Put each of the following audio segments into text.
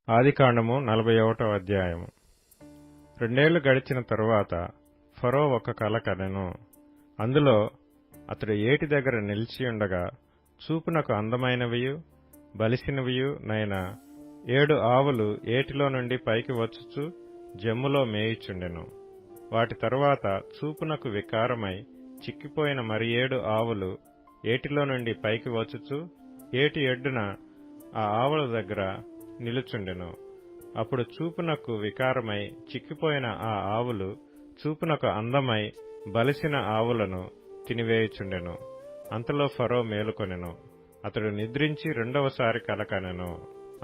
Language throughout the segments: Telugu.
ఆదికాండము 41వ అధ్యాయము. 2 ఏళ్లు గడిచిన తరువాత ఫరో ఒక కల కనెను. అందులో అతడు ఏటి దగ్గర నిలిచియుండగా చూపునకు అందమైనవియు బలిసినవియు నైన 7 ఆవులు ఏటిలో నుండి పైకి వచ్చుచు జమ్ములో మేయుచుండెను. వాటి తరువాత చూపునకు వికారమై చిక్కిపోయిన మరి 7 ఆవులు ఏటిలో నుండి పైకి వచ్చుచు ఏటి ఎడ్డున ఆ ఆవుల దగ్గర నిలుచుండెను. అప్పుడు చూపునకు వికారమై చిక్కిపోయిన ఆ ఆవులు చూపునకు అందమై బలిసిన ఆవులను తినివేయుచుండెను. అంతలో ఫరో మేలుకొనెను. అతడు నిద్రించి రెండవసారి కల కనెను.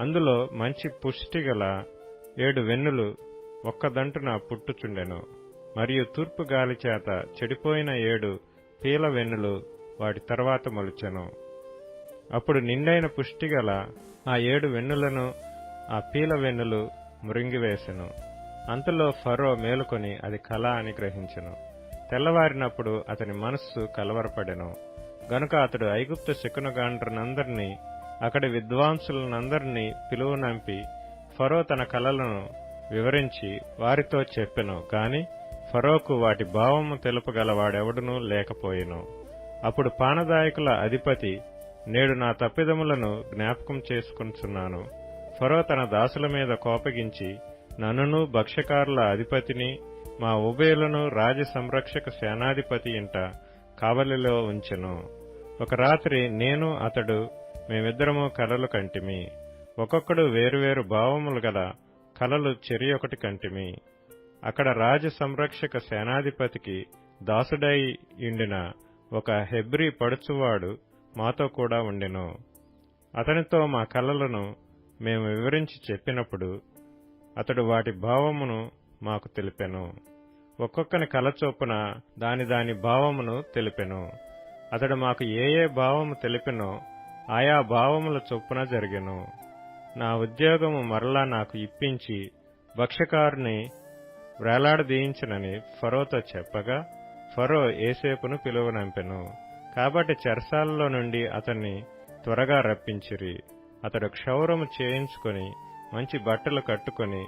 అందులో మంచి పుష్టిగల 7 వెన్నులు ఒక్కదంటున పుట్టుచుండెను. మరియు తూర్పు గాలి చేత చెడిపోయిన 7 పీల వెన్నులు వాటి తర్వాత మొలిచెను. అప్పుడు నిండైన పుష్టిగల ఆ 7 వెన్నులను ఆ పీల వెన్నులు మృంగివేసెను. అంతలో ఫరో మేలుకొని అది కల అని గ్రహించెను. తెల్లవారినప్పుడు అతని మనస్సు కలవరపడెను. గనుక అతడు ఐగుప్తు శకునగాండ్రనందరినీ అక్కడి విద్వాంసులనందరినీ పిలువనంపి ఫరో తన కలలను వివరించి వారితో చెప్పెను. గాని ఫరోకు వాటి భావము తెలుపగల వాడెవడునూ లేకపోయెను. అప్పుడు పానదాయకుల అధిపతి, నేడు నా తప్పిదములను జ్ఞాపకం చేసుకొనుచున్నాను. ఫరో తన దాసుల మీద కోపగించి నన్నును భక్ష్యకారుల అధిపతిని మా ఉభయులను రాజ సంరక్షక సేనాధిపతి ఇంట కావలిలో ఉంచెను. ఒక రాత్రి నేను అతడు మేమిద్దరము కలలు కంటిమి. ఒక్కొక్కడు వేరువేరు భావములు గల కలలు చెరియొకటి కంటిమి. అక్కడ రాజ సంరక్షక సేనాధిపతికి దాసుడై యుండిన ఒక హెబ్రీ పడుచువాడు మాతో కూడా ఉండెను. అతనితో మా కలలను మేము వివరించి చెప్పినప్పుడు అతడు వాటి భావమును మాకు తెలిపెను. ఒక్కొక్కని కల చొప్పున దాని భావమును తెలిపెను. అతడు మాకు ఏ భావము తెలిపెనో ఆయా భావముల చొప్పున జరిగెను. నా ఉద్యోగము మరలా నాకు ఇప్పించి భక్ష్యకారుని వ్రేలాడదీయించనని ఫరోతో చెప్పగా ఫరో యోసేపును పిలువనంపెను. కాబట్టి చెరసాలలో నుండి అతన్ని త్వరగా రప్పించిరి. అతడు క్షౌరము చేయించుకొని మంచి బట్టలు కట్టుకొని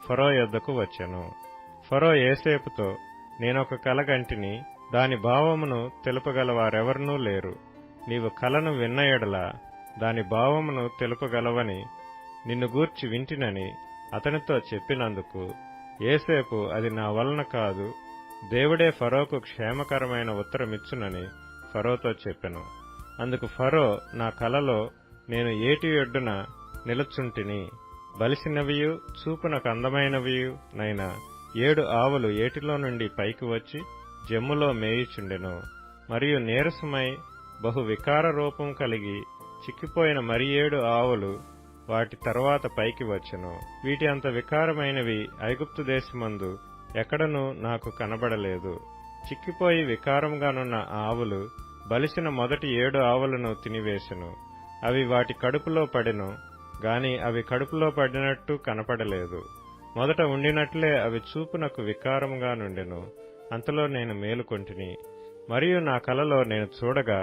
ఫరో యొద్దకు వచ్చెను. ఫరో యోసేపుతో, నేనొక కల కంటిని, దాని భావమును తెలుపగల వారెవరనూ లేరు. నీవు కలను విన్న ఎడల దాని భావమును తెలుపగలవని నిన్ను గూర్చి వింటినని అతనితో చెప్పినందుకు యోసేపు, అది నా వలన కాదు, దేవుడే ఫరోకు క్షేమకరమైన ఉత్తరమిచ్చునని ఫరోతో చెప్పెను. అందుకు ఫరో, నా కలలో నేను ఏటి ఒడ్డున నిలుచుంటిని. బలిసినవియు చూపునకు అందమైనవియు నైన 7 ఆవులు ఏటిలో నుండి పైకి వచ్చి జమ్ములో మేయుచుండెను. మరియు నీరసమై బహు వికార రూపం కలిగి చిక్కిపోయిన మరి 7 ఆవులు వాటి తరువాత పైకి వచ్చెను. వీటి అంత వికారమైనవి ఐగుప్తు దేశమందు ఎక్కడనూ నాకు కనబడలేదు. చిక్కిపోయి వికారంగానున్న ఆవులు బలిసిన మొదటి 7 ఆవులను తినివేశెను. అవి వాటి కడుపులో పడెను గాని అవి కడుపులో పడినట్టు కనపడలేదు. మొదట ఉండినట్లే అవి చూపునకు వికారముగా నుండెను. అంతలో నేను మేలుకొంటిని. మరియు నా కలలో నేను చూడగా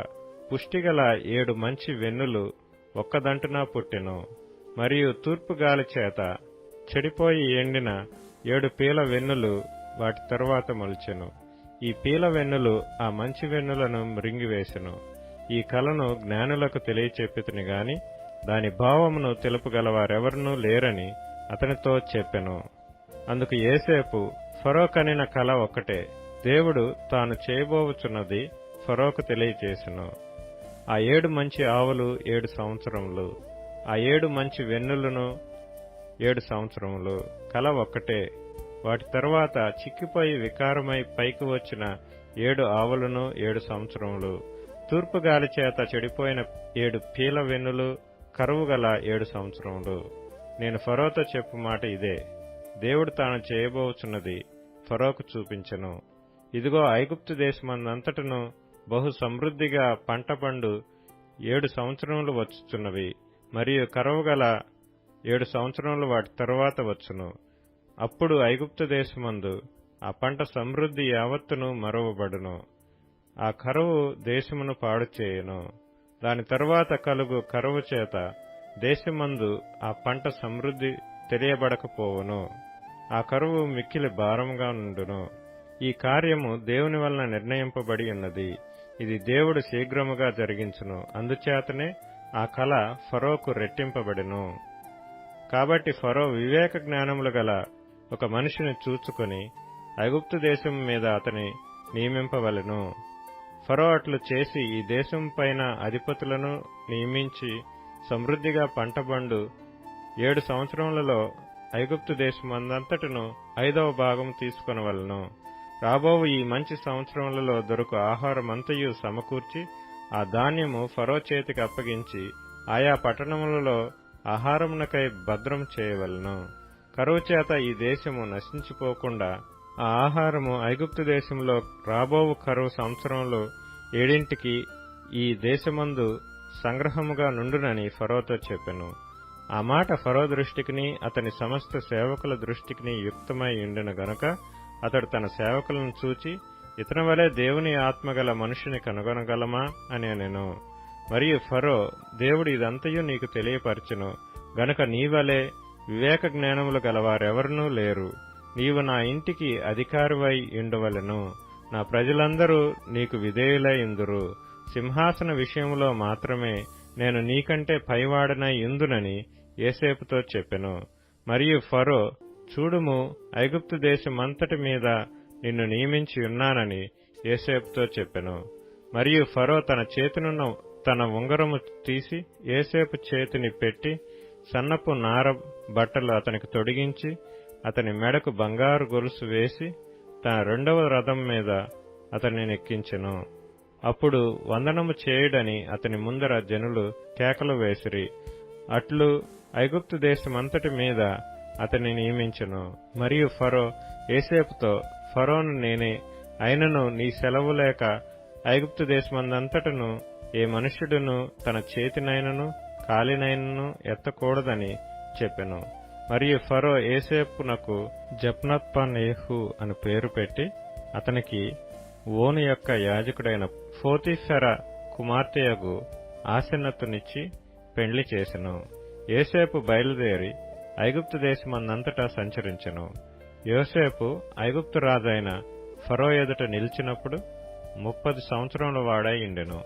పుష్టిగల 7 మంచి వెన్నులు ఒక్కదంటున పుట్టెను. మరియు తూర్పు గాలి చేత చెడిపోయి ఎండిన 7 పీల వెన్నులు వాటి తరువాత మొలిచెను. ఈ పీల వెన్నులు ఆ మంచి వెన్నులను మృంగివేసెను. ఈ కలను జ్ఞానులకు తెలియచెప్పితిని గాని దాని భావమును తెలుపగలవారెవరనూ లేరని అతనితో చెప్పెను. అందుకు యోసేపు, ఫరో కనిన కల ఒక్కటే, దేవుడు తాను చేయబోవుచున్నది ఫరోకు తెలియచేసెను. ఆ 7 మంచి ఆవులు 7 సంవత్సరములు, ఆ 7 మంచి వెన్నులను 7 సంవత్సరములు. కల ఒక్కటే. వాటి తరువాత చిక్కిపోయి వికారమై పైకి వచ్చిన 7 ఆవులను 7 సంవత్సరములు. తూర్పు గాలి చేత చెడిపోయిన 7 పీల వెన్నులు కరువుగల 7 సంవత్సరములు. నేను ఫరోతో చెప్పు మాట ఇదే, దేవుడు తాను చేయబోచున్నది ఫరోకు చూపించెను. ఇదిగో, ఐగుప్తు దేశమందంతటను బహు సమృద్ధిగా పంట పండు 7 సంవత్సరములు వచ్చుచున్నవి. మరియు కరువుగల 7 సంవత్సరములు వాటి తరువాత వచ్చును. అప్పుడు ఐగుప్తు దేశమందు ఆ పంట సమృద్ధి యావత్తును మరువబడును. ఆ కరువు దేశమును పాడు చేయును. దాని తరువాత కలుగు కరువు చేత దేశమందు ఆ పంట సమృద్ధి తెలియబడకపోవును. ఆ కరువు మిక్కిలి భారముగా నుండును. ఈ కార్యము దేవుని వలన నిర్ణయింపబడి ఉన్నది. ఇది దేవుడు శీఘ్రముగా జరిగించును. అందుచేతనే ఆ కల ఫరోకు రెట్టింపబడెను. కాబట్టి ఫరో వివేక జ్ఞానములు గల ఒక మనిషిని చూచుకొని ఐగుప్తు దేశం మీద అతని నియమింపవలెను. ఫరో అట్లు చేసి ఈ దేశం పైన అధిపతులను నియమించి సమృద్ధిగా పంటబండు 7 సంవత్సరములలో ఐగుప్తు దేశమందంతటను 5వ భాగం తీసుకొనవలెను. రాబోవు ఈ మంచి సంవత్సరములలో దొరకు ఆహారమంతయు సమకూర్చి ఆ ధాన్యము ఫరో చేతికి అప్పగించి ఆయా పట్టణములలో ఆహారమునకై భద్రం చేయవలెను. కరువు చేత ఈ దేశము నశించిపోకుండా ఆ ఆహారము ఐగుప్తు దేశంలో రాబోవు కరువు సంవత్సరములు 7 ఈ దేశమందు సంగ్రహముగా నుండునని ఫరోతో చెప్పెను. ఆ మాట ఫరో దృష్టికిని అతని సమస్త సేవకుల దృష్టికిని యుక్తమై ఉండును గనుక అతడు తన సేవకులను చూచి, ఇతని వలె దేవుని ఆత్మగల మనుషుని కనుగొనగలమా అని అనెను. మరియు ఫరో, దేవుడు ఇదంతయు నీకు తెలియపరచును గనుక నీవలే వివేక జ్ఞానములు గలవారెవరనూ లేరు. నీవు నా ఇంటికి అధికారివై ఉండవలెను. నా ప్రజలందరూ నీకు విధేయులై ఇందురు. సింహాసన విషయములో మాత్రమే నేను నీకంటే పైవాడనై ఇందునని యోసేపుతో చెప్పెను. మరియు ఫరో, చూడుము, ఐగుప్తు దేశమంతటి మీద నిన్ను నియమించి ఉన్నానని యోసేపుతో చెప్పెను. మరియు ఫరో తన చేతినున్న తన ఉంగరము తీసి యోసేపు చేతిని పెట్టి సన్నపు నార బట్టలు అతనికి తొడిగించి అతని మెడకు బంగారు గొలుసు వేసి తన 2వ రథం మీద అతన్ని నెక్కించెను. అప్పుడు వందనము చేయుడని అతని ముందర జనులు కేకలు వేసిరి. అట్లు ఐగుప్తు దేశమంతటి మీద అతన్ని నియమించెను. మరియు ఫరో యోసేపుతో, ఫరోను నేనే, అయినను నీ సెలవు లేక ఐగుప్తు దేశమందంతటను ఏ మనుష్యుడును తన చేతినైనను కాలినైనను ఎత్తకూడదని చెప్పెను. మరియు ఫరో యోసేపునకు జప్నత్పనేహు అని పేరు పెట్టి అతనికి ఓను యొక్క యాజకుడైన పోతీఫెర కుమార్తెయగు ఆసెనతునిచ్చి పెండ్లి చేసెను. యోసేపు బయలుదేరి ఐగుప్తు దేశమందంతటా సంచరించెను. యోసేపు ఐగుప్తు రాజైన ఫరో ఎదుట నిలిచినప్పుడు 30 సంవత్సరముల వాడై ఉండెను.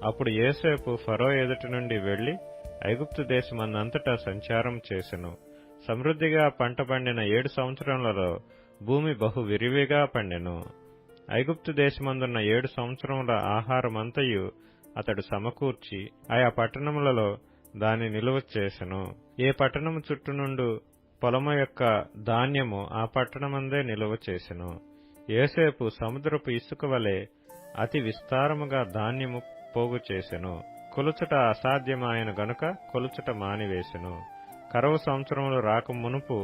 అప్పుడు యోసేపు ఫరో ఎదుట నుండి వెళ్లి ఐగుప్తు దేశమందంతటా సంచారం చేసెను. సమృద్ధిగా పంట పండిన 7 సంవత్సరములలో భూమి బహు విరివిగా పండెను. ఐగుప్తు దేశమందున్న 7 సంవత్సరముల ఆహారమంతయు అతడు సమకూర్చి ఆయా పట్టణములలో దాని నిలువ చేసెను. ఏ పట్టణము చుట్టూ నుండు పొలము యొక్క ధాన్యము ఆ పట్టణమందే నిలువ చేసెను. యోసేపు సముద్రపు ఇసుక వలె అతి విస్తారముగా ధాన్యము పోగు చేసెను. కొలుచుట అసాధ్యమాయను గనుక కొలుచుట మానివేసెను. కరువు సంవత్సరములు రాక మునుపు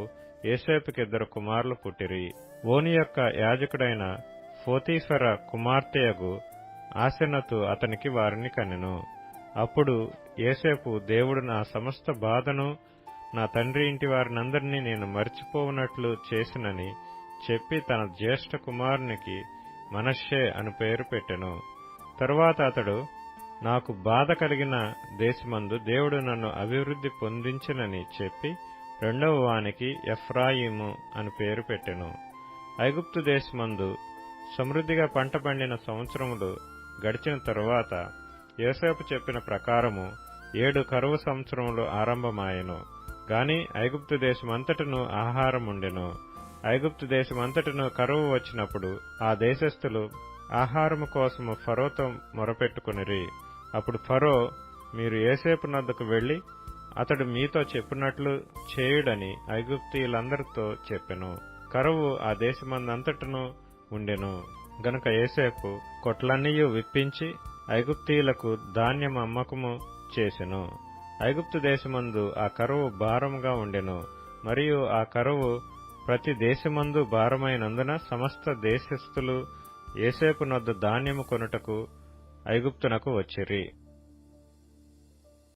యోసేపుకిద్దరు కుమారులు పుట్టిరి. ఓని యొక్క యాజకుడైన పోతీఫెర కుమార్తెయగు ఆసెనతు అతనికి వారిని కనెను. అప్పుడు యోసేపు, దేవుడు నా సమస్త బాధను నా తండ్రి ఇంటి వారినందరినీ నేను మరిచిపోవునట్లు చేసినని చెప్పి తన జ్యేష్ఠ కుమారునికి మనష్షే అని పేరు పెట్టెను. తరువాత అతడు, నాకు బాధ కలిగిన దేశమందు దేవుడు నన్ను అభివృద్ధి పొందించినని చెప్పి 2వ వానికి ఎఫ్రాయిము అని పేరు పెట్టెను. ఐగుప్తు దేశమందు సమృద్ధిగా పంట పండిన సంవత్సరములు గడిచిన తరువాత యోసేపు చెప్పిన ప్రకారము 7 కరువు సంవత్సరములు ఆరంభమాయెను. గాని ఐగుప్తు దేశమంతటను ఆహారముండెను. ఐగుప్తు దేశమంతటను కరువు వచ్చినప్పుడు ఆ దేశస్థులు ఆహారము కోసము ఫరోతో మొరపెట్టుకునిరి. అప్పుడు ఫరో, మీరు యోసేపు నద్దకు వెళ్లి అతడు మీతో చెప్పినట్లు చేయుడని ఐగుప్తీయులందరితో చెప్పెను. కరువు ఆ దేశమందంతటను ఉండెను గనుక యోసేపు కొట్లన్నీయు విప్పించి ఐగుప్తీయులకు ధాన్యం అమ్మకము చేసెను. ఐగుప్తు దేశమందు ఆ కరువు భారముగా ఉండెను. మరియు ఆ కరువు ప్రతి దేశమందు భారమైనందున సమస్త దేశస్థులు యోసేపు నొద్ద ధాన్యము కొనుటకు ఐగుప్తునకు వచ్చిరి.